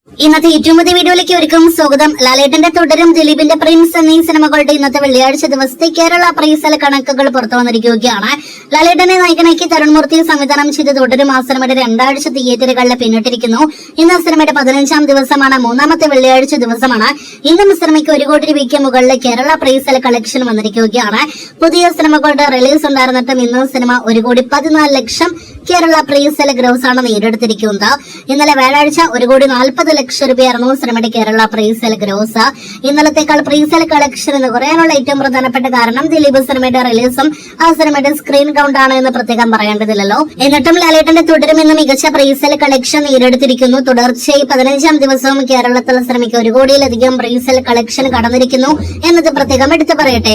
ഇന്നത്തെ ഏറ്റവും പുതിയ വീഡിയോയിലേക്ക് ഒരിക്കലും സ്വാഗതം. ലാലേട്ടന്റെ തുടരും ദിലീപിന്റെ പ്രിൻസ് എന്നീ സിനിമകളുടെ ഇന്നത്തെ വെള്ളിയാഴ്ച ദിവസത്തെ കേരള പ്രൈസൽ കണക്കുകൾ പുറത്തു വന്നിരിക്കുകയാണ്. ലാലേട്ടനെ നായകനാക്കി തരുൺമൂർത്തി സംവിധാനം ചെയ്ത് തുടരും ആ സിനിമയുടെ രണ്ടാഴ്ച തിയേറ്ററുകളിൽ പിന്നിട്ടിരിക്കുന്നു. ഇന്ന് സിനിമയുടെ 15ാം ദിവസമാണ്, മൂന്നാമത്തെ വെള്ളിയാഴ്ച ദിവസമാണ്. ഇന്നും സിനിമയ്ക്ക് 1 കോടി രൂപയ്ക്ക് മുകളിൽ കേരള പ്രൈസൽ കളക്ഷൻ വന്നിരിക്കുകയാണ്. പുതിയ സിനിമകളുടെ റിലീസ് ഉണ്ടായിരുന്നിട്ടും ഇന്ന് സിനിമ 1,14 ലക്ഷം കേരള പ്രൈസൽ ഗ്രോസ് ആണ് നേടിയെടുത്തിരിക്കുന്നത്. ഇന്നലെ വ്യാഴാഴ്ച 1,40 ലക്ഷം രൂപയായിരുന്നു സിനിമയുടെ കേരള പ്രൈസൽ ഗ്രോസ്. ഇന്നലത്തേക്കാൾ പ്രൈസൽ കളക്ഷൻ എന്ന് പറയാനുള്ള ഏറ്റവും പ്രധാനപ്പെട്ട കാരണം ദിലീപ് സിനിമയുടെ റിലീസും ആ സിനിമയുടെ സ്ക്രീൻ കൗണ്ട് ആണ് എന്ന് പ്രത്യേകം പറയേണ്ടതില്ലല്ലോ. എന്നിട്ടും ലാലേട്ടന്റെ തുടരുമെന്ന് മികച്ച പ്രൈസൽ കളക്ഷൻ നേടിയെടുത്തിരിക്കുന്നു. തുടർച്ചയായി 15ാം ദിവസവും കേരളത്തിൽ സിനിമയ്ക്ക് 1 കോടിയിലധികം പ്രൈസൽ കളക്ഷൻ കടന്നിരിക്കുന്നു എന്നത് പ്രത്യേകം എടുത്തു പറയട്ടെ.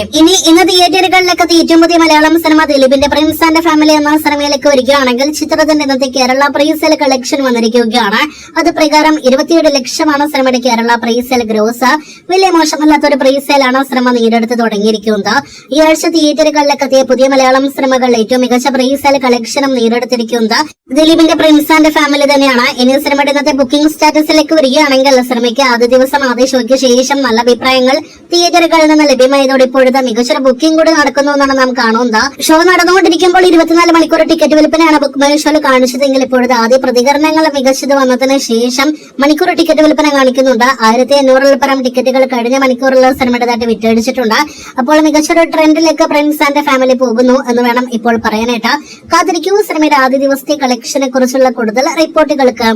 ഇന്ന് തിയേറ്ററുകളിലേക്ക് ഏറ്റവും പുതിയ മലയാളം സിനിമ ദിലീപിന്റെ പ്രിൻസ് ആൻഡ് ഫാമിലി എന്ന സിനിമയിലേക്ക് വരികയാണെങ്കിൽ ചിത്രത്തിന്റെ ഇന്നത്തെ കേരള പ്രൈസൽ കളക്ഷൻ വന്നിരിക്കുകയാണ്. അത് പ്രകാരം 27 ലക്ഷമാണ് സിനിമയുടെ കേരള പ്രൈസൽ ഗ്രോസ്. വലിയ മോശമല്ലാത്ത ഒരു പ്രൈസലാണ് സിനിമ നേടിയെടുത്ത് തുടങ്ങിയിരിക്കുന്നത്. ഈ ആഴ്ച തിയേറ്ററുകളിലേക്ക് എത്തിയ പുതിയ മലയാളം സിനിമകളിൽ ഏറ്റവും മികച്ച പ്രൈസൽ കളക്ഷനും നേടിയെടുത്തിരിക്കുന്നത് ദിലീപിന്റെ പ്രിൻസ് ആൻഡ് ഫാമിലി തന്നെയാണ്. ഇനി സിനിമയുടെ ഇന്നത്തെ ബുക്കിംഗ് സ്റ്റാറ്റസിലേക്ക് വരികയാണെങ്കിൽ സിനിമയ്ക്ക് ആദ്യ ദിവസം ആദ്യ ഷോയ്ക്ക് ശേഷം നല്ല അഭിപ്രായങ്ങൾ തിയേറ്ററുകളിൽ നിന്ന് ലഭ്യമായതോടെ ഇപ്പോഴത്തെ മികച്ചൊരു ബുക്കിംഗ് കൂടി നടക്കുന്നു എന്നാണ് നാം കാണുന്നത്. ഷോ നടന്നുകൊണ്ടിരിക്കുമ്പോൾ 24 മണിക്കൂർ ടിക്കറ്റ് വിൽപ്പനയാണ് ബുക്ക് മൈ ഷോയിൽ കാണിച്ചതെങ്കിൽ ഇപ്പോഴത്തെ ആദ്യ പ്രതികരണങ്ങൾ മികച്ചത് വന്നതിന് ശേഷം മണിക്കൂർ ടിക്കറ്റ് വിൽപ്പന കാണിക്കുന്നുണ്ട്. 1500 പരം ടിക്കറ്റുകൾ കഴിഞ്ഞ മണിക്കൂറിൽ സിനിമയുടേതായിട്ട് വിറ്റഴിച്ചിട്ടുണ്ട്. അപ്പോൾ മികച്ചൊരു ട്രെൻഡിലേക്ക് പ്രിൻസ് ആൻഡ് ഫാമിലി പോകുന്നു എന്ന് വേണം ഇപ്പോൾ പറയാനായിട്ട്. കാത്തിരിക്കൂ സിനിമയുടെ ആദ്യ ദിവസത്തെ കളക്ഷനെ കുറിച്ചുള്ള കൂടുതൽ റിപ്പോർട്ടുകൾക്ക്.